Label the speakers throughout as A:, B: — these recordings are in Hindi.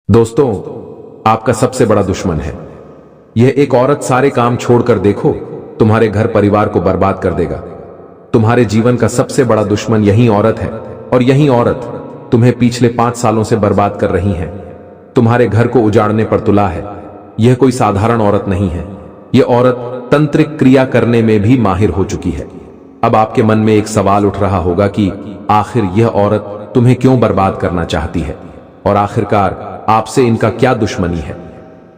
A: दोस्तों, आपका सबसे बड़ा दुश्मन है यह एक औरत। सारे काम छोड़कर देखो, तुम्हारे घर परिवार को बर्बाद कर देगा। तुम्हारे जीवन का सबसे बड़ा दुश्मन यही औरत है और यही औरत तुम्हें पिछले 5 सालों से बर्बाद कर रही है। तुम्हारे घर को उजाड़ने पर तुला है। यह कोई साधारण औरत नहीं है। यह औरत तंत्रिक क्रिया करने में भी माहिर हो चुकी है। अब आपके मन में एक सवाल उठ रहा होगा कि आखिर यह औरत तुम्हें क्यों बर्बाद करना चाहती है और आखिरकार आपसे इनका क्या दुश्मनी है।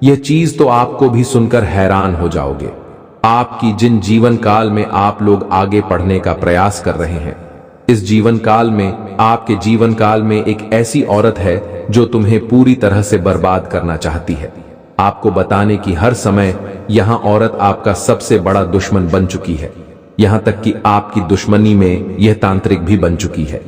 A: यह चीज तो आपको भी सुनकर हैरान हो जाओगे। आपकी जिन जीवन काल में आप लोग आगे बढ़ने का प्रयास कर रहे हैं, इस जीवन काल में आपके जीवन काल में एक ऐसी औरत है जो तुम्हें पूरी तरह से बर्बाद करना चाहती है। आपको बताने की हर समय यहां औरत आपका सबसे बड़ा दुश्मन बन चुकी है। यहां तक कि आपकी दुश्मनी में यह तांत्रिक भी बन चुकी है।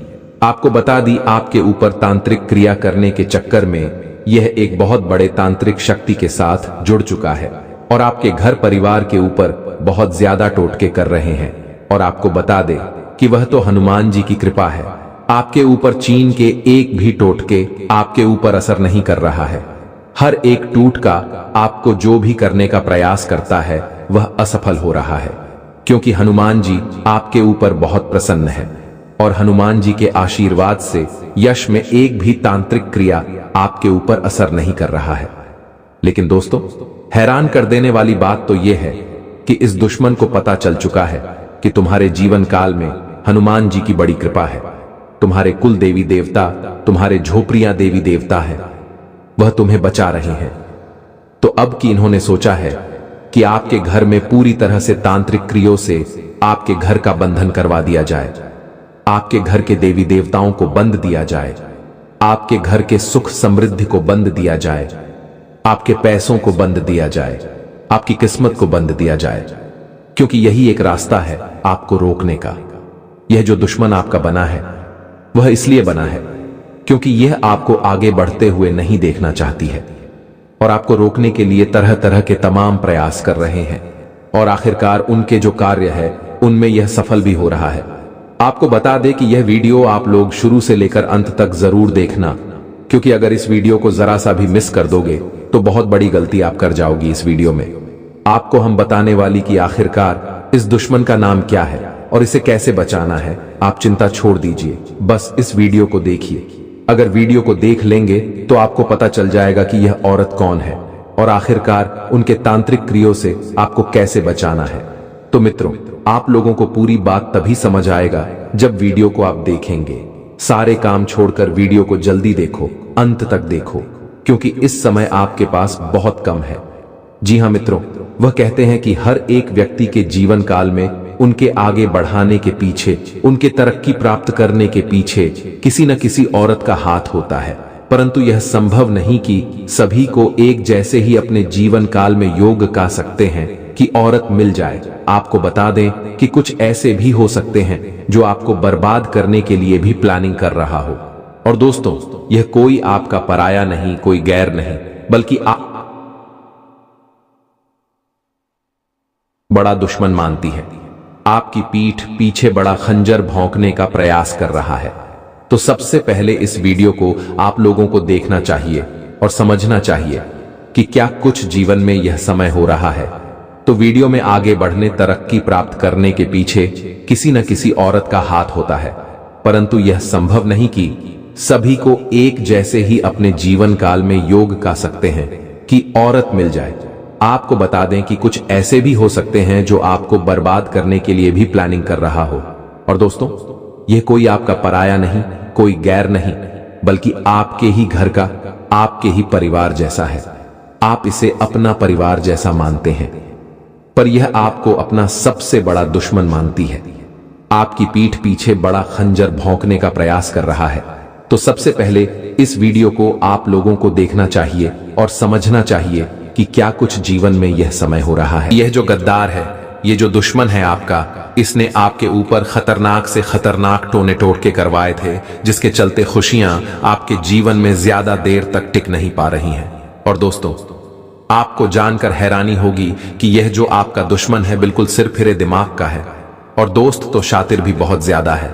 A: आपको बता दी, आपके ऊपर तांत्रिक क्रिया करने के चक्कर में यह एक बहुत बड़े तांत्रिक शक्ति के साथ जुड़ चुका है और आपके घर परिवार के ऊपर बहुत ज्यादा टोटके कर रहे हैं। और आपको बता दे कि वह तो हनुमान जी की कृपा है। आपके ऊपर चीन के एक भी टोटके आपके ऊपर असर नहीं कर रहा है। हर एक टूटका आपको जो भी करने का प्रयास करता है वह असफल हो रहा है, क्योंकि हनुमान जी आपके ऊपर बहुत प्रसन्न है और हनुमान जी के आशीर्वाद से यश में एक भी तांत्रिक क्रिया आपके ऊपर असर नहीं कर रहा है। लेकिन दोस्तों, हैरान कर देने वाली बात तो यह है कि इस दुश्मन को पता चल चुका है कि तुम्हारे जीवन काल में हनुमान जी की बड़ी कृपा है। तुम्हारे कुल देवी देवता, तुम्हारे झोपड़ियां देवी देवता है, वह तुम्हें बचा रहे हैं। तो अब कि इन्होंने सोचा है कि आपके घर में पूरी तरह से तांत्रिक क्रियों से आपके घर का बंधन करवा दिया जाए, आपके घर के देवी देवताओं को बंद दिया जाए, आपके घर के सुख समृद्धि को बंद दिया जाए, आपके पैसों को बंद दिया जाए, आपकी किस्मत को बंद दिया जाए, क्योंकि यही एक रास्ता है आपको रोकने का। यह जो दुश्मन आपका बना है वह इसलिए बना है क्योंकि यह आपको आगे बढ़ते हुए नहीं देखना चाहती है और आपको रोकने के लिए तरह तरह के तमाम प्रयास कर रहे हैं और आखिरकार उनके जो कार्य है उनमें यह सफल भी हो रहा है। आपको बता दें कि यह वीडियो आप लोग शुरू से लेकर अंत तक जरूर देखना, क्योंकि अगर इस वीडियो को जरा सा भी मिस कर दोगे तो बहुत बड़ी गलती आप कर जाओगी। इस वीडियो में आपको हम बताने वाली कि आखिरकार इस दुश्मन का नाम क्या है और इसे कैसे बचाना है। आप चिंता छोड़ दीजिए, बस इस वीडियो को देखिए। अगर वीडियो को देख लेंगे तो आपको पता चल जाएगा कि यह औरत कौन है और आखिरकार उनके तांत्रिक क्रियों से आपको कैसे बचाना है। तो मित्रों, आप लोगों को पूरी बात तभी समझ आएगा जब वीडियो को आप देखेंगे। सारे काम छोड़कर वीडियो को जल्दी देखो, अंत तक देखो, क्योंकि इस समय आपके पास बहुत कम है। जी हाँ मित्रों, वह कहते हैं कि हर एक व्यक्ति के जीवन काल में उनके आगे बढ़ाने के पीछे, उनके तरक्की प्राप्त करने के पीछे किसी न किसी औरत का हाथ होता है, परंतु यह संभव नहीं कि सभी को एक जैसे ही अपने जीवन काल में योग का सकते हैं कि औरत मिल जाए। आपको बता दें कि कुछ ऐसे भी हो सकते हैं जो आपको बर्बाद करने के लिए भी प्लानिंग कर रहा हो। और दोस्तों, यह कोई आपका पराया नहीं, कोई गैर नहीं, बल्कि आप बड़ा दुश्मन मानती है। आपकी पीठ पीछे बड़ा खंजर भौंकने का प्रयास कर रहा है। तो सबसे पहले इस वीडियो को आप लोगों को देखना चाहिए और समझना चाहिए कि क्या कुछ जीवन में यह समय हो रहा है। तो वीडियो में आगे बढ़ने, तरक्की प्राप्त करने के पीछे किसी न किसी औरत का हाथ होता है, परंतु यह संभव नहीं कि सभी को एक जैसे ही अपने जीवन काल में योग का सकते हैं कि औरत मिल जाए। आपको बता दें कि कुछ ऐसे भी हो सकते हैं जो आपको बर्बाद करने के लिए भी प्लानिंग कर रहा हो। और दोस्तों, यह कोई आपका पराया नहीं, कोई गैर नहीं, बल्कि आपके ही घर का, आपके ही परिवार जैसा है। आप इसे अपना परिवार जैसा मानते हैं, पर यह आपको अपना सबसे बड़ा दुश्मन मानती है। आपकी पीठ पीछे बड़ा खंजर भौंकने का प्रयास कर रहा है। तो सबसे पहले इस वीडियो को आप लोगों को देखना चाहिए और समझना चाहिए कि क्या कुछ जीवन में यह समय हो रहा है। यह जो गद्दार है, ये जो दुश्मन है आपका, इसने आपके ऊपर खतरनाक से खतरनाक टोने टोटके करवाए थे, जिसके चलते खुशियां आपके जीवन में ज्यादा देर तक टिक नहीं पा रही हैं। और दोस्तों, आपको जानकर हैरानी होगी कि यह जो आपका दुश्मन है बिल्कुल सिर फिरे दिमाग का है और दोस्त तो शातिर भी बहुत ज्यादा है,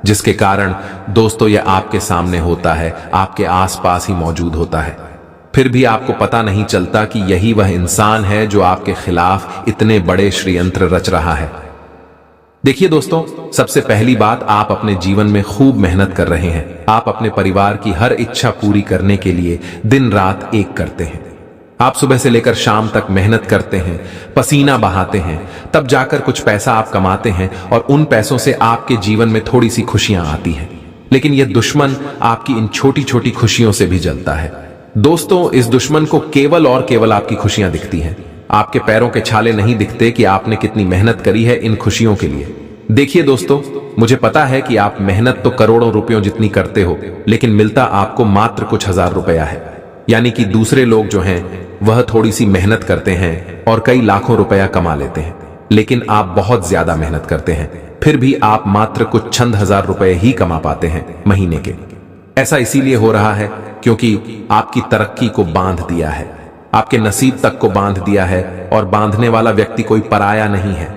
A: जिसके कारण दोस्तों यह आपके सामने होता है, आपके आसपास ही मौजूद होता है। फिर भी आपको पता नहीं चलता कि यही वह इंसान है जो आपके खिलाफ इतने बड़े षड्यंत्र रच रहा है। देखिए दोस्तों, सबसे पहली बात, आप अपने जीवन में खूब मेहनत कर रहे हैं। आप अपने परिवार की हर इच्छा पूरी करने के लिए दिन रात एक करते हैं। आप सुबह से लेकर शाम तक मेहनत करते हैं, पसीना बहाते हैं, तब जाकर कुछ पैसा आप कमाते हैं और उन पैसों से आपके जीवन में थोड़ी सी खुशियां आती हैं। लेकिन यह दुश्मन आपकी इन छोटी छोटी खुशियों से भी जलता है। दोस्तों, इस दुश्मन को केवल और केवल आपकी खुशियां दिखती हैं। आपके पैरों के छाले नहीं दिखते कि आपने कितनी मेहनत करी है इन खुशियों के लिए। देखिए दोस्तों, मुझे पता है कि आप मेहनत तो करोड़ों रुपयों जितनी करते हो, लेकिन मिलता आपको मात्र कुछ हजार रुपया है। यानी कि दूसरे लोग जो हैं वह थोड़ी सी मेहनत करते हैं और कई लाखों रुपया कमा लेते हैं, लेकिन आप बहुत ज्यादा मेहनत करते हैं, फिर भी आप मात्र कुछ चंद हजार रुपए ही कमा पाते हैं महीने के। ऐसा इसीलिए हो रहा है क्योंकि आपकी तरक्की को बांध दिया है, आपके नसीब तक को बांध दिया है, और बांधने वाला व्यक्ति कोई पराया नहीं है।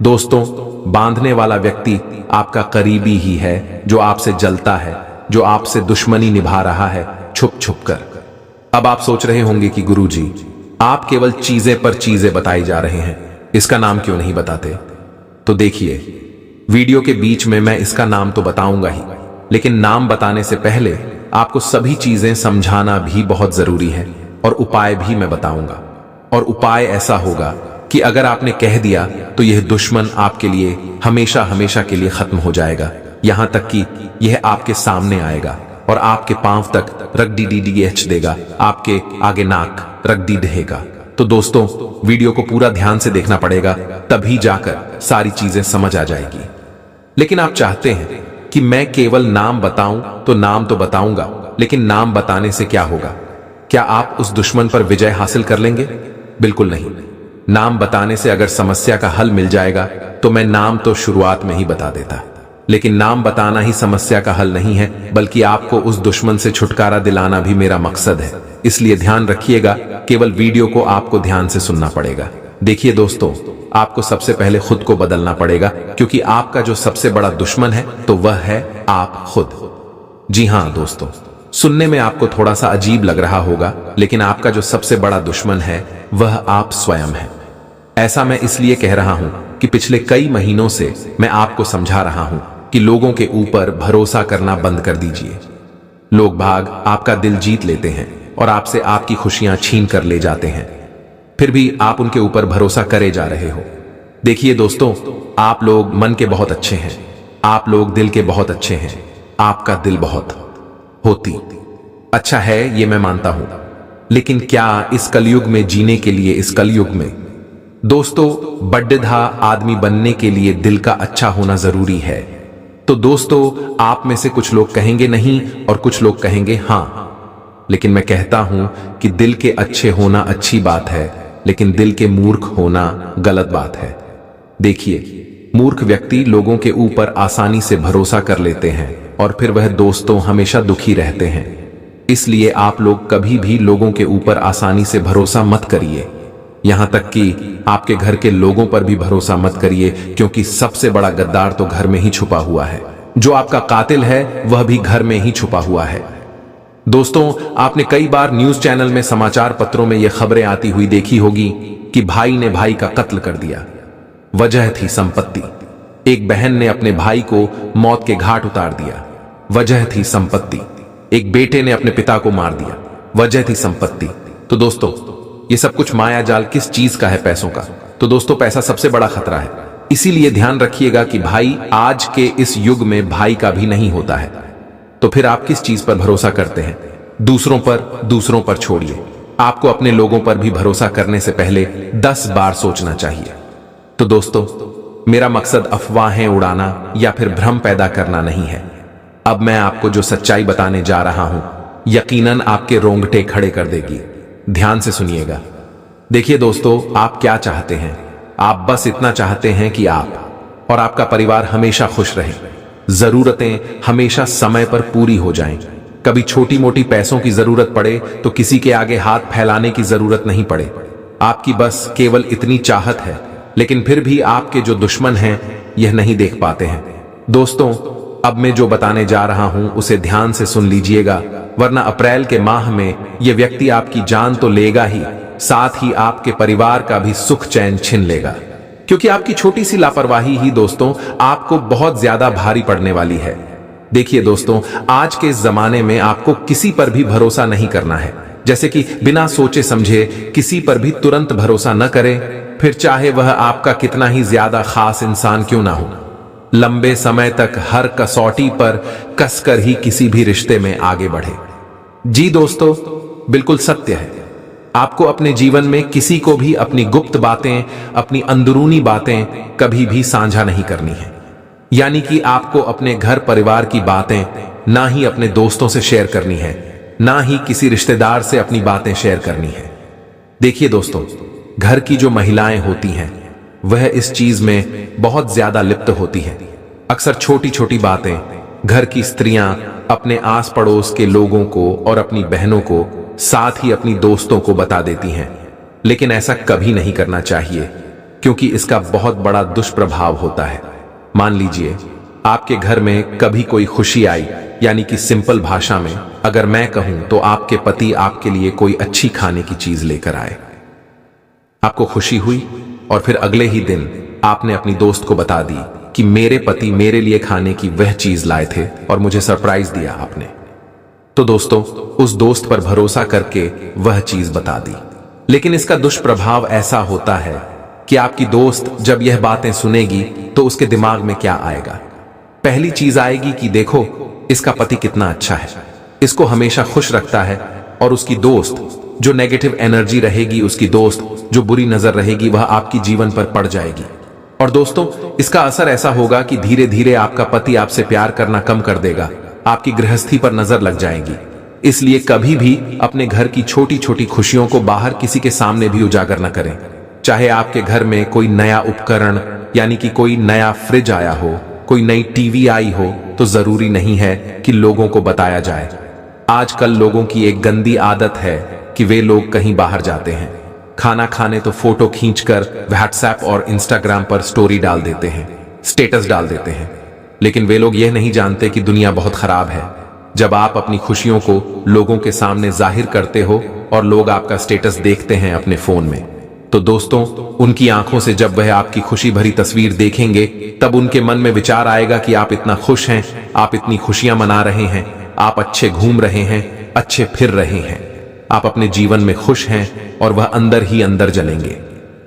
A: दोस्तों, बांधने वाला व्यक्ति आपका करीबी ही है, जो आपसे जलता है, जो आपसे दुश्मनी निभा रहा है छुप छुप कर। अब आप सोच रहे होंगे कि गुरुजी, आप केवल चीजें पर चीजें बताई जा रहे हैं, इसका नाम क्यों नहीं बताते? तो देखिए, वीडियो के बीच में मैं इसका नाम तो बताऊंगा ही, लेकिन नाम बताने से पहले आपको सभी चीजें समझाना भी बहुत जरूरी है, और उपाय भी मैं बताऊंगा। और उपाय ऐसा होगा कि अगर आपने कह दिया तो यह दुश्मन आपके लिए हमेशा हमेशा के लिए खत्म हो जाएगा, यहां तक कि यह आपके सामने आएगा और आपके पांव तक रगड़ी डीडीएच देगा, आपके आगे नाक रगड़ी ढहेगा। तो दोस्तों, वीडियो को पूरा ध्यान से देखना पड़ेगा, तभी जाकर सारी चीजें समझ आ जाएगी। लेकिन आप चाहते हैं कि मैं केवल नाम बताऊं, तो नाम तो बताऊंगा, लेकिन नाम बताने से क्या होगा? क्या आप उस दुश्मन पर विजय हासिल कर लेंगे? बिल्कुल नहीं। नाम बताने से अगर समस्या का हल मिल जाएगा तो मैं नाम तो शुरुआत में ही बता देता, लेकिन नाम बताना ही समस्या का हल नहीं है, बल्कि आपको उस दुश्मन से छुटकारा दिलाना भी मेरा मकसद है। इसलिए ध्यान रखिएगा, केवल वीडियो को आपको ध्यान से सुनना पड़ेगा। देखिए दोस्तों, आपको सबसे पहले खुद को बदलना पड़ेगा, क्योंकि आपका जो सबसे बड़ा दुश्मन है तो वह है आप खुद। जी हां दोस्तों, सुनने में आपको थोड़ा सा अजीब लग रहा होगा, लेकिन आपका जो सबसे बड़ा दुश्मन है वह आप स्वयं है। ऐसा मैं इसलिए कह रहा हूं कि पिछले कई महीनों से मैं आपको समझा रहा हूं कि लोगों के ऊपर भरोसा करना बंद कर दीजिए। लोग भाग आपका दिल जीत लेते हैं और आपसे आपकी खुशियां छीन कर ले जाते हैं, फिर भी आप उनके ऊपर भरोसा करे जा रहे हो। देखिए दोस्तों, आप लोग मन के बहुत अच्छे हैं, आप लोग दिल के बहुत अच्छे हैं, आपका दिल बहुत होती अच्छा है, ये मैं मानता हूं, लेकिन क्या इस कलयुग में जीने के लिए, इस कलयुग में दोस्तों बड्ढा आदमी बनने के लिए दिल का अच्छा होना जरूरी है? तो दोस्तों, आप में से कुछ लोग कहेंगे नहीं और कुछ लोग कहेंगे हां, लेकिन मैं कहता हूं कि दिल के अच्छे होना अच्छी बात है, लेकिन दिल के मूर्ख होना गलत बात है। देखिए, मूर्ख व्यक्ति लोगों के ऊपर आसानी से भरोसा कर लेते हैं और फिर वह दोस्तों हमेशा दुखी रहते हैं। इसलिए आप लोग कभी भी लोगों के ऊपर आसानी से भरोसा मत करिए, यहां तक कि आपके घर के लोगों पर भी भरोसा मत करिए, क्योंकि सबसे बड़ा गद्दार तो घर में ही छुपा हुआ है। जो आपका कातिल है वह भी घर में ही छुपा हुआ है। दोस्तों, आपने कई बार न्यूज चैनल में, समाचार पत्रों में यह खबरें आती हुई देखी होगी कि भाई ने भाई का कत्ल कर दिया, वजह थी संपत्ति। एक बहन ने अपने भाई को मौत के घाट उतार दिया, वजह थी संपत्ति। एक बेटे ने अपने पिता को मार दिया, वजह थी संपत्ति। तो दोस्तों, ये सब कुछ माया जाल किस चीज का है? पैसों का। तो दोस्तों, पैसा सबसे बड़ा खतरा है। इसीलिए ध्यान रखिएगा कि भाई आज के इस युग में भाई का भी नहीं होता है। तो फिर आप किस चीज पर भरोसा करते हैं? दूसरों पर। दूसरों पर छोड़िए, आपको अपने लोगों पर भी भरोसा करने से पहले 10 बार सोचना चाहिए। तो दोस्तों, मेरा मकसद अफवाहें उड़ाना या फिर भ्रम पैदा करना नहीं है। अब मैं आपको जो सच्चाई बताने जा रहा हूं, यकीनन आपके रोंगटे खड़े कर देगी। ध्यान से सुनिएगा। देखिए दोस्तों, आप क्या चाहते हैं? आप बस इतना चाहते हैं कि आप और आपका परिवार हमेशा खुश रहे, जरूरतें हमेशा समय पर पूरी हो जाएं, कभी छोटी मोटी पैसों की जरूरत पड़े तो किसी के आगे हाथ फैलाने की जरूरत नहीं पड़े। आपकी बस केवल इतनी चाहत है, लेकिन फिर भी आपके जो दुश्मन हैं यह नहीं देख पाते हैं। दोस्तों, अब मैं जो बताने जा रहा हूं उसे ध्यान से सुन लीजिएगा, वरना अप्रैल के माह में यह व्यक्ति आपकी जान तो लेगा ही, साथ ही आपके परिवार का भी सुख चैन छीन लेगा। क्योंकि आपकी छोटी सी लापरवाही ही दोस्तों आपको बहुत ज्यादा भारी पड़ने वाली है। देखिए दोस्तों, आज के इस जमाने में आपको किसी पर भी भरोसा नहीं करना है। जैसे कि बिना सोचे समझे किसी पर भी तुरंत भरोसा न करें, फिर चाहे वह आपका कितना ही ज्यादा खास इंसान क्यों ना हो। लंबे समय तक हर कसौटी पर कसकर ही किसी भी रिश्ते में आगे बढ़े। जी दोस्तों, बिल्कुल सत्य है। आपको अपने जीवन में किसी को भी अपनी गुप्त बातें, अपनी अंदरूनी बातें कभी भी साझा नहीं करनी है। यानी कि आपको अपने घर परिवार की बातें ना ही अपने दोस्तों से शेयर करनी है, ना ही किसी रिश्तेदार से अपनी बातें शेयर करनी है। देखिए दोस्तों, घर की जो महिलाएं होती हैं वह इस चीज में बहुत ज्यादा लिप्त होती हैं। अक्सर छोटी छोटी बातें घर की स्त्रियां अपने आस पड़ोस के लोगों को और अपनी बहनों को, साथ ही अपनी दोस्तों को बता देती हैं। लेकिन ऐसा कभी नहीं करना चाहिए, क्योंकि इसका बहुत बड़ा दुष्प्रभाव होता है। मान लीजिए आपके घर में कभी कोई खुशी आई, यानी कि सिंपल भाषा में अगर मैं कहूं तो आपके पति आपके लिए कोई अच्छी खाने की चीज लेकर आए। आपको खुशी हुई और फिर अगले ही दिन आपने अपनी दोस्त को बता दी कि मेरे पति मेरे लिए खाने की वह चीज लाए थे और मुझे सरप्राइज दिया आपने। तो दोस्तों, उस दोस्त पर भरोसा करके वह चीज बता दी। लेकिन इसका दुष्प्रभाव ऐसा होता है कि आपकी दोस्त जब यह बातें सुनेगी तो उसके दिमाग में क्या आएगा? पहली चीज आएगी कि देखो इसका पति कितना अच्छा है, इसको हमेशा खुश रखता है। और उसकी दोस्त जो नेगेटिव एनर्जी रहेगी, उसकी दोस्त जो बुरी नजर रहेगी, वह आपकी जीवन पर पड़ जाएगी। और दोस्तों, इसका असर ऐसा होगा कि धीरे धीरे आपका पति आपसे प्यार करना कम कर देगा, आपकी गृहस्थी पर नजर लग जाएगी। इसलिए कभी भी अपने घर की छोटी छोटी खुशियों को बाहर किसी के सामने भी उजागर न करें। चाहे आपके घर में कोई नया उपकरण, यानी कि कोई नया फ्रिज आया हो, कोई नई टीवी आई हो, तो जरूरी नहीं है कि लोगों को बताया जाए। आजकल लोगों की एक गंदी आदत है कि वे लोग कहीं बाहर जाते हैं, खाना खाने तो फोटो खींचकर व्हाट्सएप और इंस्टाग्राम पर स्टोरी डाल देते हैं, स्टेटस डाल देते हैं। लेकिन वे लोग यह नहीं जानते कि दुनिया बहुत खराब है। जब आप अपनी खुशियों को लोगों के सामने जाहिर करते हो और लोग आपका स्टेटस देखते हैं अपने फोन में, तो दोस्तों उनकी आंखों से जब वह आपकी खुशी भरी तस्वीर देखेंगे, तब उनके मन में विचार आएगा कि आप इतना खुश हैं, आप इतनी खुशियां मना रहे हैं, आप अच्छे घूम रहे हैं, अच्छे फिर रहे हैं, आप अपने जीवन में खुश हैं, और वह अंदर ही अंदर जलेंगे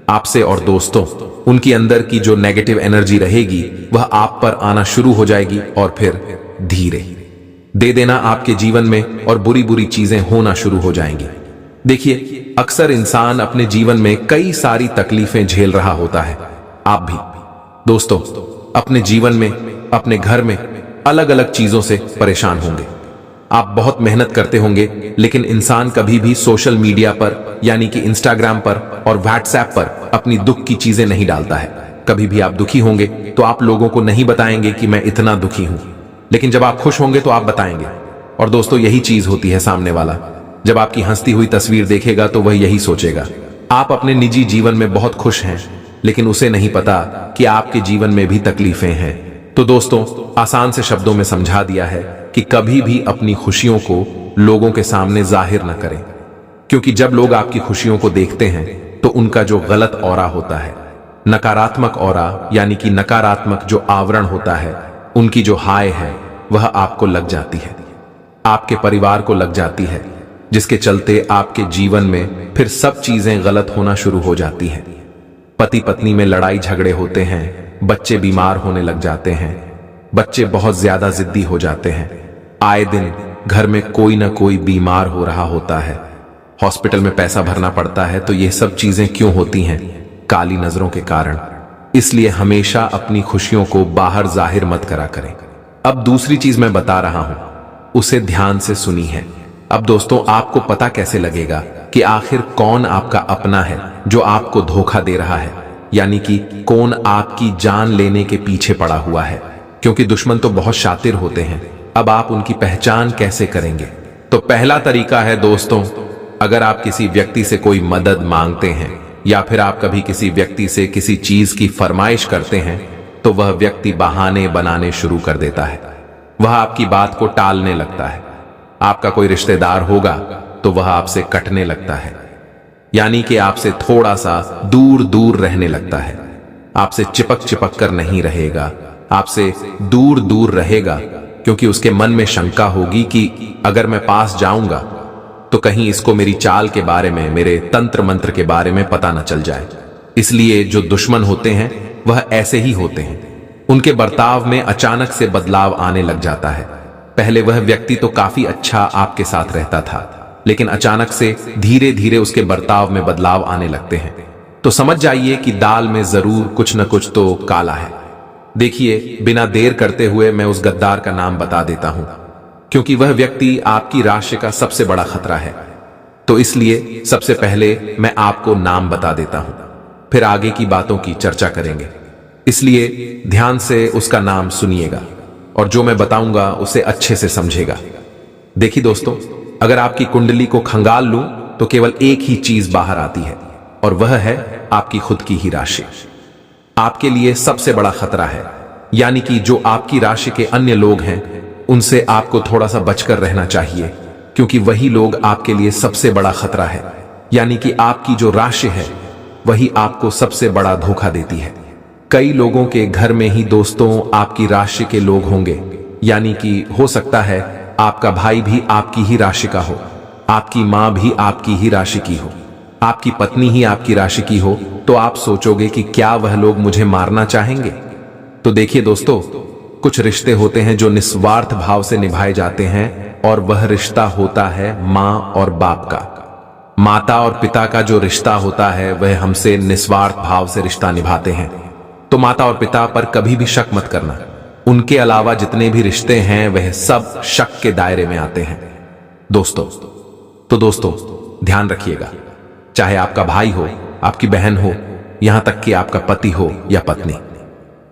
A: आपसे। और दोस्तों, उनकी अंदर की जो नेगेटिव एनर्जी रहेगी वह आप पर आना शुरू हो जाएगी और फिर धीरे दे देना आपके जीवन में और बुरी बुरी चीजें होना शुरू हो जाएंगी। देखिए, अक्सर इंसान अपने जीवन में कई सारी तकलीफें झेल रहा होता है। आप भी दोस्तों अपने जीवन में, अपने घर में अलग अलग चीजों से परेशान होंगे। आप बहुत मेहनत करते होंगे, लेकिन इंसान कभी भी सोशल मीडिया पर, यानी कि इंस्टाग्राम पर और व्हाट्सएप पर अपनी दुख की चीजें नहीं डालता है। कभी भी आप दुखी होंगे तो आप लोगों को नहीं बताएंगे कि मैं इतना दुखी हूं, लेकिन जब आप खुश होंगे तो आप बताएंगे। और दोस्तों, यही चीज होती है, सामने वाला जब आपकी हंसती हुई तस्वीर देखेगा तो वह यही सोचेगा, आप अपने निजी जीवन में बहुत खुश हैं, लेकिन उसे नहीं पता कि आपके जीवन में भी तकलीफें हैं। तो दोस्तों, आसान से शब्दों में समझा दिया है कि कभी भी अपनी खुशियों को लोगों के सामने जाहिर न करें, क्योंकि जब लोग आपकी खुशियों को देखते हैं तो उनका जो गलत ऑरा होता है, नकारात्मक ऑरा, यानी कि नकारात्मक जो आवरण होता है, उनकी जो हाय है वह आपको लग जाती है, आपके परिवार को लग जाती है, जिसके चलते आपके जीवन में फिर सब चीजें गलत होना शुरू हो जाती हैं। पति पत्नी में लड़ाई झगड़े होते हैं, बच्चे बीमार होने लग जाते हैं, बच्चे बहुत ज्यादा जिद्दी हो जाते हैं, आए दिन घर में कोई ना कोई बीमार हो रहा होता है, हॉस्पिटल में पैसा भरना पड़ता है। तो ये सब चीजें क्यों होती हैं? काली नजरों के कारण। इसलिए हमेशा अपनी खुशियों को बाहर जाहिर मत करा करें। अब दूसरी चीज मैं बता रहा हूं, उसे ध्यान से सुनी है। अब दोस्तों, आपको पता कैसे लगेगा कि आखिर कौन आपका अपना है जो आपको धोखा दे रहा है, यानी कि कौन आपकी जान लेने के पीछे पड़ा हुआ है? क्योंकि दुश्मन तो बहुत शातिर होते हैं। अब आप उनकी पहचान कैसे करेंगे? तो पहला तरीका है दोस्तों, अगर आप किसी व्यक्ति से कोई मदद मांगते हैं या फिर आप कभी किसी व्यक्ति से किसी चीज की फरमाइश करते हैं, तो वह व्यक्ति बहाने बनाने शुरू कर देता है। वह आपकी बात को टालने लगता है। आपका कोई रिश्तेदार होगा तो वह आपसे कटने लगता है, यानी कि आपसे थोड़ा सा दूर दूर रहने लगता है। आपसे चिपक चिपक कर नहीं रहेगा, आपसे दूर दूर रहेगा, क्योंकि उसके मन में शंका होगी कि अगर मैं पास जाऊंगा तो कहीं इसको मेरी चाल के बारे में, मेरे तंत्र मंत्र के बारे में पता न चल जाए। इसलिए जो दुश्मन होते हैं वह ऐसे ही होते हैं। उनके बर्ताव में अचानक से बदलाव आने लग जाता है। पहले वह व्यक्ति तो काफी अच्छा आपके साथ रहता था, लेकिन अचानक से धीरे धीरे उसके बर्ताव में बदलाव आने लगते हैं। तो समझ जाइए कि दाल में जरूर कुछ न कुछ तो काला है। देखिए, बिना देर करते हुए मैं उस गद्दार का नाम बता देता हूं, क्योंकि वह व्यक्ति आपकी राशि का सबसे बड़ा खतरा है। तो इसलिए सबसे पहले मैं आपको नाम बता देता हूं, फिर आगे की बातों की चर्चा करेंगे। इसलिए ध्यान से उसका नाम सुनिएगा और जो मैं बताऊंगा उसे अच्छे से समझेगा। देखिए दोस्तों, अगर आपकी कुंडली को खंगाल लूं तो केवल एक ही चीज बाहर आती है, और वह है आपकी खुद की ही राशि। आपके लिए सबसे बड़ा खतरा है, यानी कि जो आपकी राशि के अन्य लोग हैं उनसे आपको थोड़ा सा बचकर रहना चाहिए, क्योंकि वही लोग आपके लिए सबसे बड़ा खतरा है। यानी कि आपकी जो राशि है वही आपको सबसे बड़ा धोखा देती है। कई लोगों के घर में ही दोस्तों आपकी राशि के लोग होंगे, यानी कि हो सकता है आपका भाई भी आपकी ही राशि का हो, आपकी मां भी आपकी ही राशि की हो, आपकी पत्नी ही आपकी राशि की हो। तो आप सोचोगे कि क्या वह लोग मुझे मारना चाहेंगे? तो देखिए दोस्तों, कुछ रिश्ते होते हैं जो निस्वार्थ भाव से निभाए जाते हैं, और वह रिश्ता होता है मां और बाप का। माता और पिता का जो रिश्ता होता है वह हमसे निस्वार्थ भाव से रिश्ता निभाते हैं। तो माता और पिता पर कभी भी शक मत करना। उनके अलावा जितने भी रिश्ते हैं वह सब शक के दायरे में आते हैं दोस्तों। तो दोस्तों ध्यान रखिएगा, चाहे आपका भाई हो, आपकी बहन हो, यहां तक कि आपका पति हो या पत्नी,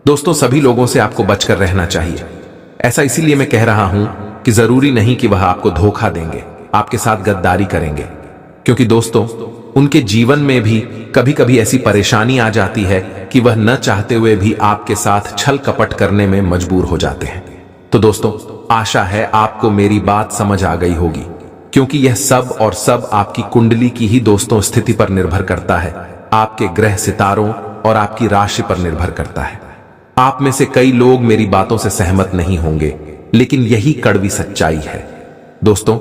A: दोस्तों सभी लोगों से आपको बचकर रहना चाहिए। ऐसा इसीलिए मैं कह रहा हूं कि जरूरी नहीं कि वह आपको धोखा देंगे, आपके साथ गद्दारी करेंगे, क्योंकि दोस्तों उनके जीवन में भी कभी कभी ऐसी परेशानी आ जाती है कि वह न चाहते हुए भी आपके साथ छल कपट करने में मजबूर हो जाते हैं। तो दोस्तों आशा है आपको मेरी बात समझ आ गई होगी, क्योंकि यह सब और सब आपकी कुंडली की ही दोस्तों स्थिति पर निर्भर करता है, आपके ग्रह सितारों और आपकी राशि पर निर्भर करता है। आप में से कई लोग मेरी बातों से सहमत नहीं होंगे, लेकिन यही कड़वी सच्चाई है दोस्तों।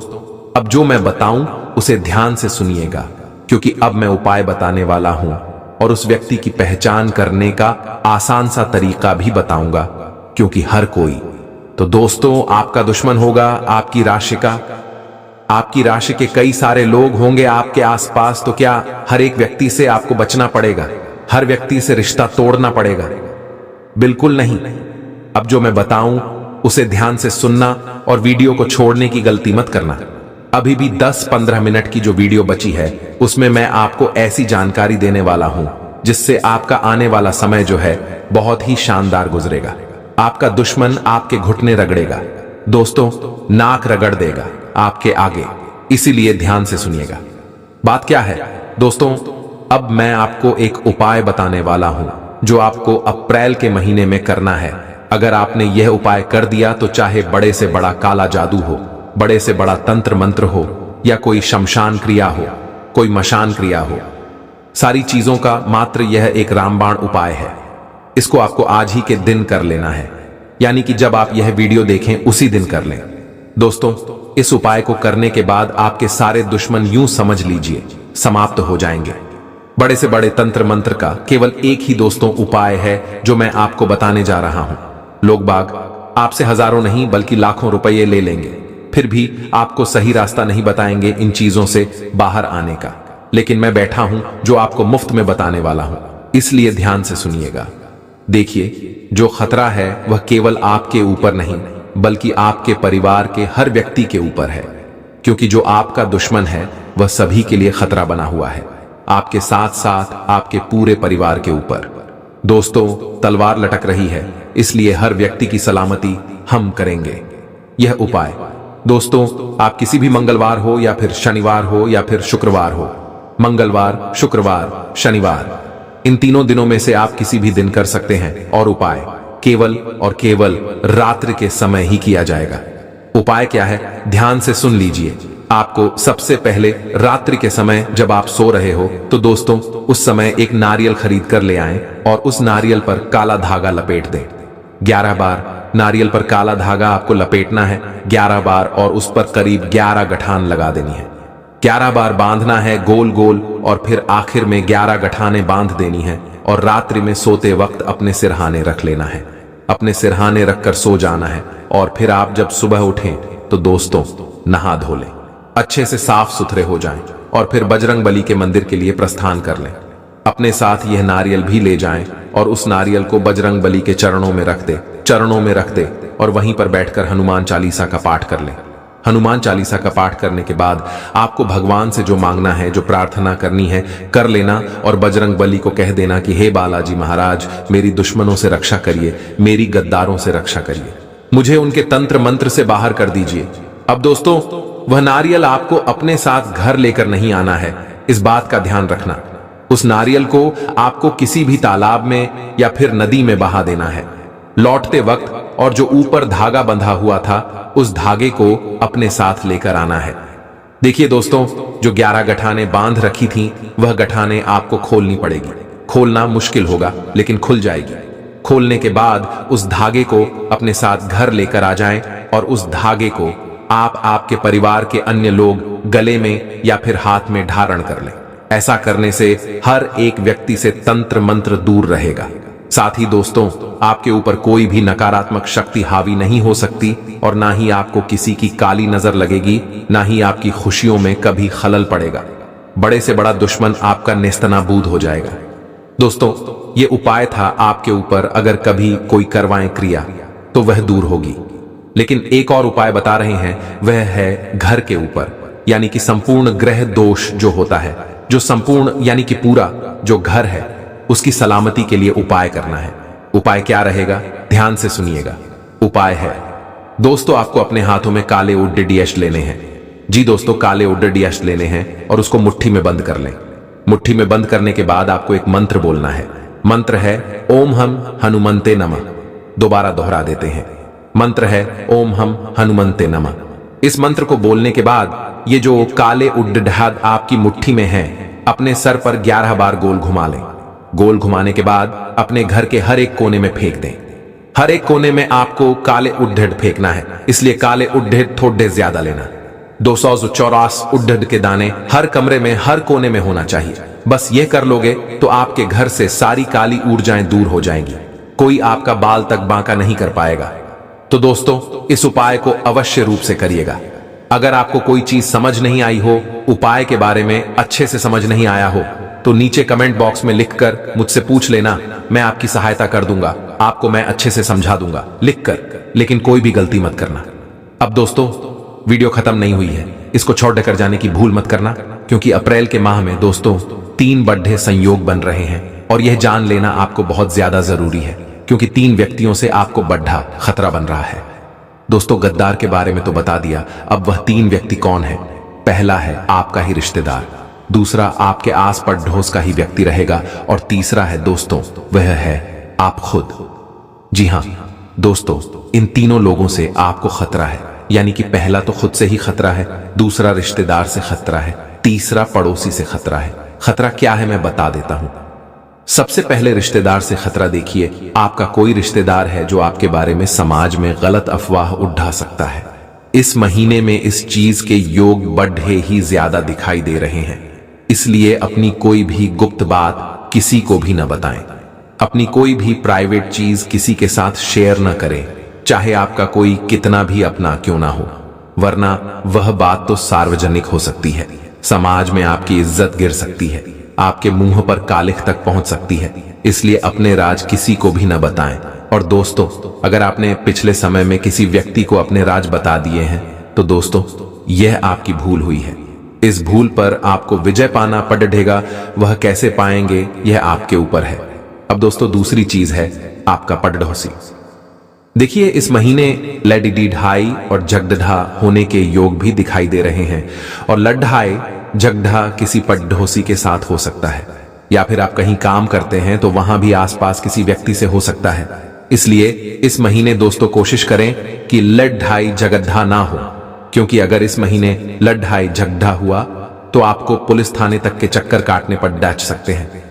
A: अब जो मैं बताऊं उसे ध्यान से सुनिएगा, क्योंकि अब मैं उपाय बताने वाला हूं और उस व्यक्ति की पहचान करने का आसान सा तरीका भी बताऊंगा, क्योंकि हर कोई तो दोस्तों आपका दुश्मन होगा आपकी राशि का। आपकी राशि के कई सारे लोग होंगे आपके आसपास, तो क्या हर एक व्यक्ति से आपको बचना पड़ेगा, हर व्यक्ति से रिश्ता तोड़ना पड़ेगा? बिल्कुल नहीं। अब जो मैं बताऊं उसे ध्यान से सुनना और वीडियो को छोड़ने की गलती मत करना। अभी भी 10-15 मिनट की जो वीडियो बची है उसमें मैं आपको ऐसी जानकारी देने वाला हूं जिससे आपका आने वाला समय जो है बहुत ही शानदार गुजरेगा। आपका दुश्मन आपके घुटने रगड़ेगा दोस्तों, नाक रगड़ देगा आपके आगे, इसीलिए ध्यान से सुनिएगा। बात क्या है दोस्तों, अब मैं आपको एक उपाय बताने वाला हूं जो आपको अप्रैल के महीने में करना है। अगर आपने यह उपाय कर दिया तो चाहे बड़े से बड़ा काला जादू हो, बड़े से बड़ा तंत्र मंत्र हो, या कोई शमशान क्रिया हो, कोई मशान क्रिया हो, सारी चीजों का मात्र यह एक रामबाण उपाय है। इसको आपको आज ही के दिन कर लेना है, यानी कि जब आप यह वीडियो देखें उसी दिन कर लें दोस्तों। इस उपाय को करने के बाद आपके सारे दुश्मन यूं समझ लीजिए समाप्त हो जाएंगे। बड़े से बड़े तंत्र मंत्र का केवल एक ही दोस्तों उपाय है जो मैं आपको बताने जा रहा हूं। लोग बाग आपसे हजारों नहीं बल्कि लाखों रुपये ले लेंगे, फिर भी आपको सही रास्ता नहीं बताएंगे इन चीजों से बाहर आने का। लेकिन मैं बैठा हूं जो आपको मुफ्त में बताने वाला हूं, इसलिए ध्यान से सुनिएगा। देखिए, जो खतरा है वह केवल आपके ऊपर नहीं बल्कि आपके परिवार के हर व्यक्ति के ऊपर है, क्योंकि जो आपका दुश्मन है वह सभी के लिए खतरा बना हुआ है, आपके साथ साथ आपके पूरे परिवार के ऊपर। दोस्तों तलवार लटक रही है, इसलिए हर व्यक्ति की सलामती हम करेंगे। यह उपाय दोस्तों आप किसी भी मंगलवार हो या फिर शनिवार हो या फिर शुक्रवार हो, मंगलवार, शुक्रवार, शनिवार, इन तीनों दिनों में से आप किसी भी दिन कर सकते हैं। और उपाय केवल और केवल रात्रि के समय ही किया जाएगा। उपाय क्या है, ध्यान से सुन लीजिए। आपको सबसे पहले रात्रि के समय जब आप सो रहे हो तो दोस्तों उस समय एक नारियल खरीद कर ले आएं और उस नारियल पर काला धागा लपेट दें। 11 बार नारियल पर काला धागा आपको लपेटना है, 11 बार, और उस पर करीब 11 गठान लगा देनी है। 11 बार बांधना है गोल गोल, और फिर आखिर में 11 गठाने बांध देनी है और रात्रि में सोते वक्त अपने सिरहाने रख लेना है। अपने सिरहाने रखकर सो जाना है और फिर आप जब सुबह उठें तो दोस्तों नहा धो लें, अच्छे से साफ सुथरे हो जाएं और फिर बजरंग बली के मंदिर के लिए प्रस्थान कर लें। अपने साथ यह नारियल भी ले जाएं और उस नारियल को बजरंग बली के चरणों में रख दे और वहीं पर बैठकर हनुमान चालीसा का पाठ कर लें। हनुमान चालीसा का पाठ करने के बाद आपको भगवान से जो मांगना है, जो प्रार्थना करनी है, कर लेना और बजरंग बली को कह देना कि हे बालाजी महाराज, मेरी दुश्मनों से रक्षा करिए, मेरी गद्दारों से रक्षा करिए, मुझे उनके तंत्र मंत्र से बाहर कर दीजिए। अब दोस्तों वह नारियल आपको अपने साथ घर लेकर नहीं आना है, इस बात का ध्यान रखना। उस नारियल को आपको किसी भी तालाब में या फिर नदी में बहा देना है लौटते वक्त, और जो ऊपर धागा बंधा हुआ था उस धागे को अपने साथ लेकर आना है। देखिए दोस्तों, जो 11 गठाने बांध रखी थी वह गठाने आपको खोलनी पड़ेगी। खोलना मुश्किल होगा लेकिन खुल जाएगी। खोलने के बाद उस धागे को अपने साथ घर लेकर आ जाएं और उस धागे को आप आपके परिवार के अन्य लोग गले में या फिर हाथ में धारण कर लें। ऐसा करने से हर एक व्यक्ति से तंत्र मंत्र दूर रहेगा। साथ ही दोस्तों आपके ऊपर कोई भी नकारात्मक शक्ति हावी नहीं हो सकती और ना ही आपको किसी की काली नजर लगेगी, ना ही आपकी खुशियों में कभी खलल पड़ेगा। बड़े से बड़ा दुश्मन आपका नेस्तनाबूद हो जाएगा। दोस्तों ये उपाय था आपके ऊपर, अगर कभी कोई करवाएं क्रिया तो वह दूर होगी। लेकिन एक और उपाय बता रहे हैं, वह है घर के ऊपर, यानी कि संपूर्ण ग्रह दोष जो होता है, जो संपूर्ण यानी कि पूरा जो घर है उसकी सलामती के लिए उपाय करना है। उपाय क्या रहेगा, ध्यान से सुनिएगा। उपाय है दोस्तों, आपको अपने हाथों में काले उड्डीयश लेने हैं। जी दोस्तों, काले उड्डीयश लेने हैं और उसको मुट्ठी में बंद कर लें। मुट्ठी में बंद करने के बाद आपको एक मंत्र बोलना है। मंत्र है ओम हम हनुमंते नमः। दोबारा दोहरा देते हैं, मंत्र है ओम हम हनुमंते नमः। इस मंत्र को बोलने के बाद ये जो काले उड्डीयश आपकी मुट्ठी में है, अपने सर पर 11 बार गोल घुमा लें। गोल घुमाने के बाद अपने घर के हर एक कोने में फेंक दें। हर एक कोने में आपको काले उड्डीयश फेंकना है, इसलिए काले उड्डीयश थोड़े ज्यादा लेना। 284 उड्डीयश के दाने हर कमरे में, हर कोने में होना चाहिए। बस ये कर लोगे तो आपके घर से सारी काली ऊर्जाएं दूर हो जाएंगी, कोई आपका बाल तक बांका नहीं कर पाएगा। तो दोस्तों इस उपाय को अवश्य रूप से करिएगा। अगर आपको कोई चीज समझ नहीं आई हो, उपाय के बारे में अच्छे से समझ नहीं आया हो, तो नीचे कमेंट बॉक्स में लिखकर मुझसे पूछ लेना, मैं आपकी सहायता कर दूंगा, आपको मैं अच्छे से समझा दूंगा लिखकर। लेकिन कोई भी गलती मत करना। अब दोस्तों वीडियो खत्म नहीं हुई है, इसको छोड़ कर जाने की भूल मत करना, क्योंकि अप्रैल के माह में दोस्तों 3 बड़े संयोग बन रहे हैं और यह जान लेना आपको बहुत ज्यादा जरूरी है, क्योंकि 3 व्यक्तियों से आपको बड़ा खतरा बन रहा है। दोस्तों गद्दार के बारे में तो बता दिया, अब वह 3 व्यक्ति कौन है। पहला है आपका ही रिश्तेदार, दूसरा आपके आस पड़ोस का ही व्यक्ति रहेगा, और तीसरा है दोस्तों वह है आप खुद। जी हाँ दोस्तों, इन तीनों लोगों से आपको खतरा है, यानी कि पहला तो खुद से ही खतरा है, दूसरा रिश्तेदार से खतरा है, तीसरा पड़ोसी से खतरा है। खतरा क्या है मैं बता देता हूं। सबसे पहले रिश्तेदार से खतरा देखिए। आपका कोई रिश्तेदार है जो आपके बारे में समाज में गलत अफवाह उठा सकता है। इस महीने में इस चीज के योग बढ़े ही ज्यादा दिखाई दे रहे हैं, इसलिए अपनी कोई भी गुप्त बात किसी को भी न बताएं। अपनी कोई भी प्राइवेट चीज किसी के साथ शेयर न करें, चाहे आपका कोई कितना भी अपना क्यों ना हो, वरना वह बात तो सार्वजनिक हो सकती है, समाज में आपकी इज्जत गिर सकती है, आपके मुंह पर कालिख तक पहुंच सकती है। इसलिए अपने राज किसी को भी न बताएं। और दोस्तों अगर आपने पिछले समय में किसी व्यक्ति को अपने राज बता दिए हैं तो दोस्तों यह आपकी भूल हुई है। इस भूल पर आपको विजय पाना पड़ेगा, वह कैसे पाएंगे यह आपके ऊपर है। अब दोस्तों दूसरी चीज है आपका पड़ोसी। देखिए इस महीने लड्ढाई और झगड़ा होने के योग भी दिखाई दे रहे हैं, और लड्ढाई झगड़ा किसी पड़ोसी के साथ हो सकता है, या फिर आप कहीं काम करते हैं तो वहां भी आसपास किसी व्यक्ति से हो सकता है। इसलिए इस महीने दोस्तों कोशिश करें कि लड़-ढाई झगड़ा ना हो, क्योंकि अगर इस महीने लड़-ढाई झगड़ा हुआ तो आपको पुलिस थाने तक के चक्कर काटने पर डाच सकते हैं।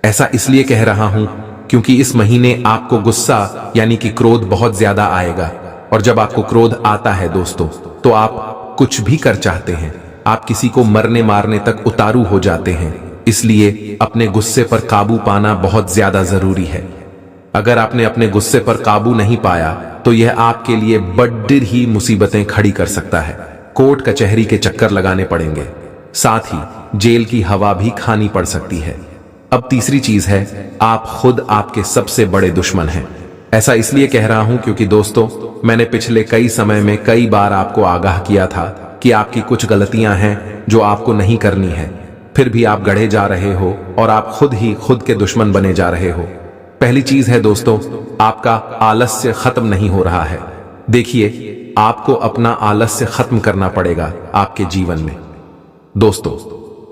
A: ऐसा इसलिए कह रहा हूं क्योंकि इस महीने आपको गुस्सा यानी कि क्रोध बहुत ज्यादा आएगा, और जब आपको क्रोध आता है दोस्तों तो आप कुछ भी कर चाहते हैं, आप किसी को मरने मारने तक उतारू हो जाते हैं। इसलिए अपने गुस्से पर काबू पाना बहुत ज्यादा जरूरी है। अगर आपने अपने गुस्से पर काबू नहीं पाया तो यह आपके लिए बड़ी ही मुसीबतें खड़ी कर सकता है। कोर्ट कचहरी के चक्कर लगाने पड़ेंगे, साथ ही जेल की हवा भी खानी पड़ सकती है। अब तीसरी चीज है, आप खुद आपके सबसे बड़े दुश्मन हैं। ऐसा इसलिए कह रहा हूं क्योंकि दोस्तों मैंने पिछले कई समय में कई बार आपको आगाह किया था कि आपकी कुछ गलतियां हैं जो आपको नहीं करनी है, फिर भी आप गढ़े जा रहे हो और आप खुद ही खुद के दुश्मन बने जा रहे हो। पहली चीज है दोस्तों, आपका आलस्य खत्म नहीं हो रहा है। देखिए, आपको अपना आलस्य खत्म करना पड़ेगा आपके जीवन में। दोस्तों,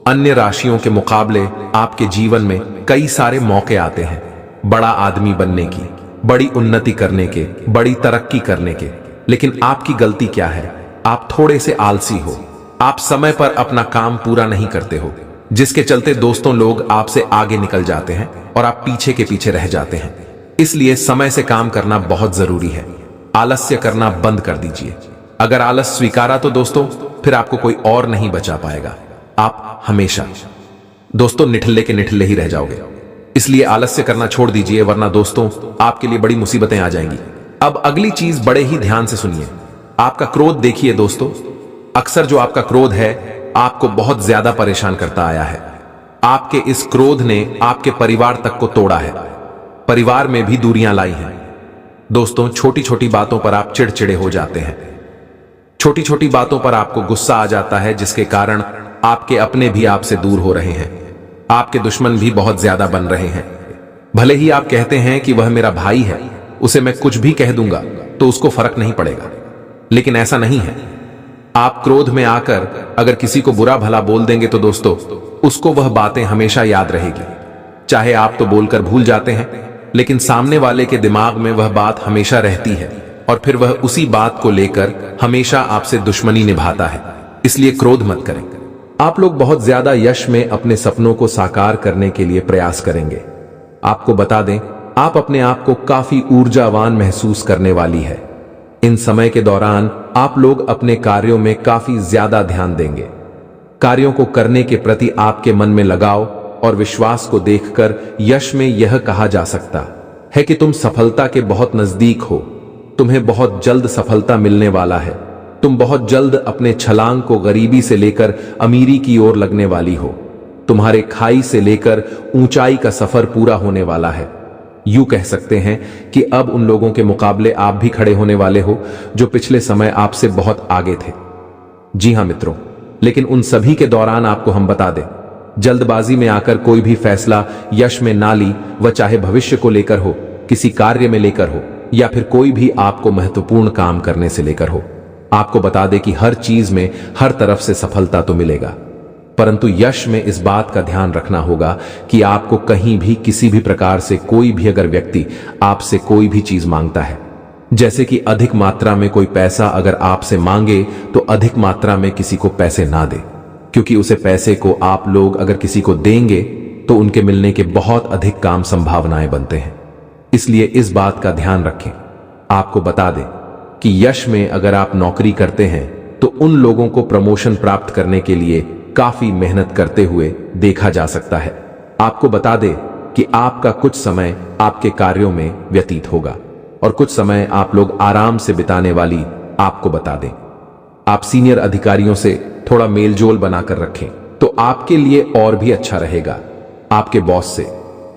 A: अन्य राशियों के मुकाबले आपके जीवन में कई सारे मौके आते हैं बड़ा आदमी बनने की, बड़ी उन्नति करने के, बड़ी तरक्की करने के। लेकिन आपकी गलती क्या है? आप थोड़े से आलसी हो, आप समय पर अपना काम पूरा नहीं करते हो, जिसके चलते दोस्तों लोग आपसे आगे निकल जाते हैं और आप पीछे के पीछे रह जाते हैं। इसलिए समय से काम करना बहुत जरूरी है। आलस्य करना बंद कर दीजिए। अगर आलस स्वीकारा तो दोस्तों फिर आपको कोई और नहीं बचा पाएगा। आप हमेशा दोस्तों निठल्ले के निठल्ले ही रह जाओगे। इसलिए आलस्य करना छोड़ दीजिए, वरना दोस्तों आपके लिए बड़ी मुसीबतें आ जाएंगी। अब अगली चीज बड़े ही ध्यान से सुनिए। आपका क्रोध देखिए दोस्तों, अक्सर जो आपका क्रोध है आपको बहुत ज्यादा परेशान करता आया है। आपके इस क्रोध ने आपके परिवार तक को तोड़ा है, परिवार में भी दूरियां लाई हैं। दोस्तों, छोटी छोटी बातों पर आप चिड़चिड़े हो जाते हैं, छोटी छोटी बातों पर आपको गुस्सा आ जाता है, जिसके कारण आपके अपने भी आपसे दूर हो रहे हैं, आपके दुश्मन भी बहुत ज्यादा बन रहे हैं। भले ही आप कहते हैं कि वह मेरा भाई है, उसे मैं कुछ भी कह दूंगा तो उसको फर्क नहीं पड़ेगा, लेकिन ऐसा नहीं है। आप क्रोध में आकर अगर किसी को बुरा भला बोल देंगे तो दोस्तों उसको वह बातें हमेशा याद रहेगी। चाहे आप तो बोलकर भूल जाते हैं, लेकिन सामने वाले के दिमाग में वह बात हमेशा रहती है और फिर वह उसी बात को लेकर हमेशा आपसे दुश्मनी निभाता है। इसलिए क्रोध मत करें। आप लोग बहुत ज्यादा यश में अपने सपनों को साकार करने के लिए प्रयास करेंगे। आपको बता दें, आप अपने आप को काफी ऊर्जावान महसूस करने वाली है। इन समय के दौरान आप लोग अपने कार्यों में काफी ज्यादा ध्यान देंगे। कार्यों को करने के प्रति आपके मन में लगाव और विश्वास को देखकर यश में यह कहा जा सकता है कि तुम सफलता के बहुत नजदीक हो। तुम्हें बहुत जल्द सफलता मिलने वाला है। तुम बहुत जल्द अपने छलांग को गरीबी से लेकर अमीरी की ओर लगने वाली हो। तुम्हारे खाई से लेकर ऊंचाई का सफर पूरा होने वाला है। यूं कह सकते हैं कि अब उन लोगों के मुकाबले आप भी खड़े होने वाले हो जो पिछले समय आपसे बहुत आगे थे। जी हां मित्रों, लेकिन उन सभी के दौरान आपको हम बता दें, जल्दबाजी में आकर कोई भी फैसला यश में ना ली, वह चाहे भविष्य को लेकर हो, किसी कार्य में लेकर हो, या फिर कोई भी आपको महत्वपूर्ण काम करने से लेकर हो। आपको बता दें कि हर चीज में हर तरफ से सफलता तो मिलेगा, परंतु यश में इस बात का ध्यान रखना होगा कि आपको कहीं भी किसी भी प्रकार से कोई भी अगर व्यक्ति आपसे कोई भी चीज मांगता है, जैसे कि अधिक मात्रा में कोई पैसा अगर आपसे मांगे, तो अधिक मात्रा में किसी को पैसे ना दे, क्योंकि उसे पैसे को आप लोग अगर किसी को देंगे तो उनके मिलने के बहुत अधिक काम संभावनाएं बनते हैं। इसलिए इस बात का ध्यान रखें। आपको बता दें कि यश में अगर आप नौकरी करते हैं तो उन लोगों को प्रमोशन प्राप्त करने के लिए काफी मेहनत करते हुए देखा जा सकता है। आपको बता दें कि आपका कुछ समय आपके कार्यों में व्यतीत होगा और कुछ समय आप लोग आराम से बिताने वाली। आपको बता दें, आप सीनियर अधिकारियों से थोड़ा मेलजोल बनाकर रखें तो आपके लिए और भी अच्छा रहेगा। आपके बॉस से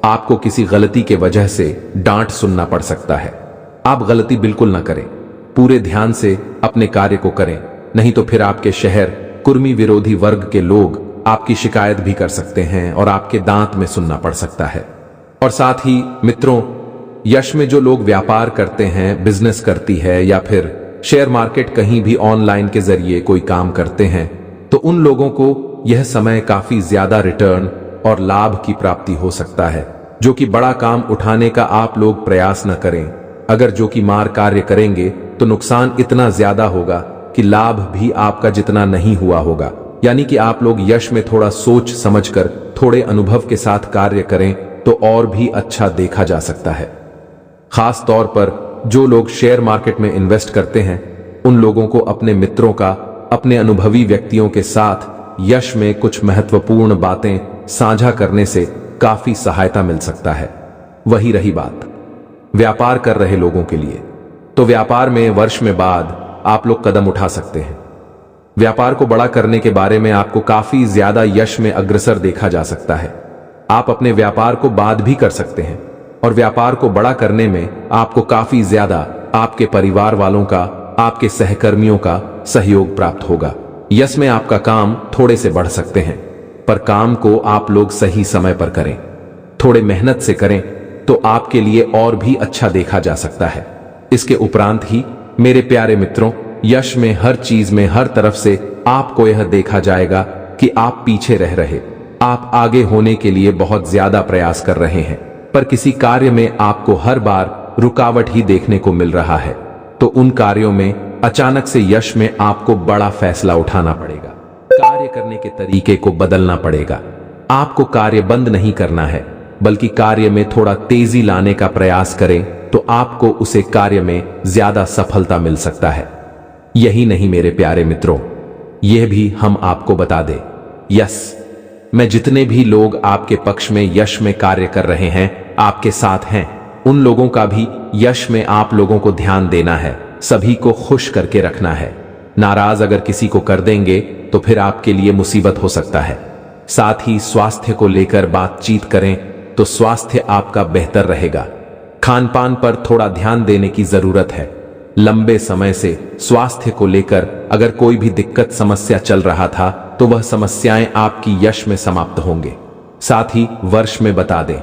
A: आपको किसी गलती के वजह से डांट सुनना पड़ सकता है। आप गलती बिल्कुल ना करें, पूरे ध्यान से अपने कार्य को करें, नहीं तो फिर आपके शहर कुर्मी विरोधी वर्ग के लोग आपकी शिकायत भी कर सकते हैं और आपके दांत में सुनना पड़ सकता है। और साथ ही मित्रों, यश में जो लोग व्यापार करते हैं, बिजनेस करती है या फिर शेयर मार्केट कहीं भी ऑनलाइन के जरिए कोई काम करते हैं, तो उन लोगों को यह समय काफी ज्यादा रिटर्न और लाभ की प्राप्ति हो सकता है, जो कि बड़ा काम उठाने का आप लोग प्रयास न करें, अगर जो कि मार कार्य करेंगे तो नुकसान इतना ज्यादा होगा कि लाभ भी आपका जितना नहीं हुआ होगा। यानी कि आप लोग यश में थोड़ा सोच समझकर, थोड़े अनुभव के साथ कार्य करें तो और भी अच्छा देखा जा सकता है। खास तौर पर जो लोग शेयर मार्केट में इन्वेस्ट करते हैं, उन लोगों को अपने मित्रों का, अपने अनुभवी व्यक्तियों के साथ यश में कुछ महत्वपूर्ण बातें साझा करने से काफी सहायता मिल सकता है। वही रही बात व्यापार कर रहे लोगों के लिए, तो व्यापार में वर्ष में बाद आप लोग कदम उठा सकते हैं। व्यापार को बड़ा करने के बारे में आपको काफी ज्यादा यश में अग्रसर देखा जा सकता है। आप अपने व्यापार को बाद भी कर सकते हैं और व्यापार को बड़ा करने में आपको काफी ज्यादा आपके परिवार वालों का, आपके सहकर्मियों का सहयोग प्राप्त होगा। यश में आपका काम थोड़े से बढ़ सकते हैं, पर काम को आप लोग सही समय पर करें, थोड़े मेहनत से करें तो आपके लिए और भी अच्छा देखा जा सकता है। इसके उपरांत ही मेरे प्यारे मित्रों, यश में हर चीज में हर तरफ से आपको यह देखा जाएगा कि आप पीछे रह रहे, आप आगे होने के लिए बहुत ज्यादा प्रयास कर रहे हैं, पर किसी कार्य में आपको हर बार रुकावट ही देखने को मिल रहा है। तो उन कार्यों में अचानक से यश में आपको बड़ा फैसला उठाना पड़ेगा, कार्य करने के तरीके को बदलना पड़ेगा। आपको कार्य बंद नहीं करना है, बल्कि कार्य में थोड़ा तेजी लाने का प्रयास करें तो आपको उसे कार्य में ज्यादा सफलता मिल सकता है। यही नहीं मेरे प्यारे मित्रों, यह भी हम आपको बता दें, मैं जितने भी लोग आपके पक्ष में यश में कार्य कर रहे हैं, आपके साथ हैं, उन लोगों का भी यश में आप लोगों को ध्यान देना है, सभी को खुश करके रखना है। नाराज अगर किसी को कर देंगे तो फिर आपके लिए मुसीबत हो सकता है। साथ ही स्वास्थ्य को लेकर बातचीत करें तो स्वास्थ्य आपका बेहतर रहेगा। खान पान पर थोड़ा ध्यान देने की जरूरत है। लंबे समय से स्वास्थ्य को लेकर अगर कोई भी दिक्कत समस्या चल रहा था तो वह समस्याएं आपकी यश में समाप्त होंगे। साथ ही वर्ष में बता दें,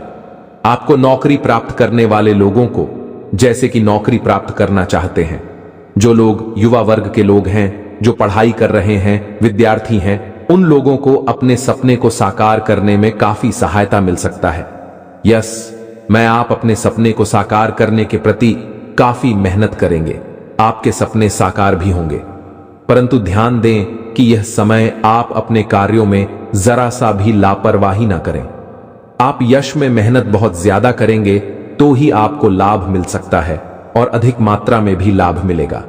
A: आपको नौकरी प्राप्त करने वाले लोगों को, जैसे कि नौकरी प्राप्त करना चाहते हैं, जो लोग युवा वर्ग के लोग हैं, जो पढ़ाई कर रहे हैं, विद्यार्थी हैं, उन लोगों को अपने सपने को साकार करने में काफी सहायता मिल सकता है। आप अपने सपने को साकार करने के प्रति काफी मेहनत करेंगे, आपके सपने साकार भी होंगे, परंतु ध्यान दें कि यह समय आप अपने कार्यों में जरा सा भी लापरवाही ना करें। आप यश में मेहनत बहुत ज्यादा करेंगे तो ही आपको लाभ मिल सकता है और अधिक मात्रा में भी लाभ मिलेगा।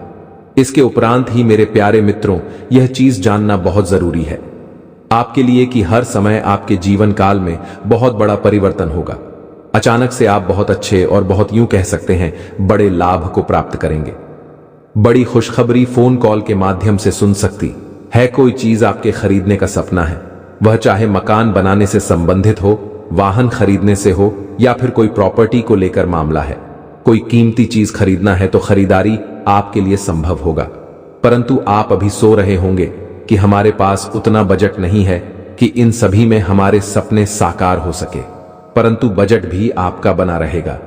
A: इसके उपरांत ही मेरे प्यारे मित्रों, यह चीज जानना बहुत जरूरी है आपके लिए कि हर समय आपके जीवन काल में बहुत बड़ा परिवर्तन होगा। अचानक से आप बहुत अच्छे और बहुत यूं कह सकते हैं बड़े लाभ को प्राप्त करेंगे। बड़ी खुशखबरी फोन कॉल के माध्यम से सुन सकती है। कोई चीज आपके खरीदने का सपना है, वह चाहे मकान बनाने से संबंधित हो, वाहन खरीदने से हो, या फिर कोई प्रॉपर्टी को लेकर मामला है। कोई कीमती चीज खरीदना है तो खरीदारी आपके लिए संभव होगा, परंतु आप अभी सो रहे होंगे कि हमारे पास उतना बजट नहीं है कि इन सभी में हमारे सपने साकार हो सके, परंतु बजट भी आपका बना रहेगा।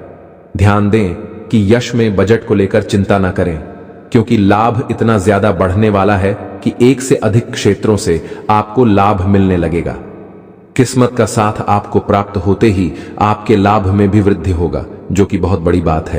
A: ध्यान दें कि यश में बजट को लेकर चिंता न करें, क्योंकि लाभ इतना ज्यादा बढ़ने वाला है कि एक से अधिक क्षेत्रों से आपको लाभ मिलने लगेगा। किस्मत का साथ आपको प्राप्त होते ही आपके लाभ में भी वृद्धि होगा, जो कि बहुत बड़ी बात है।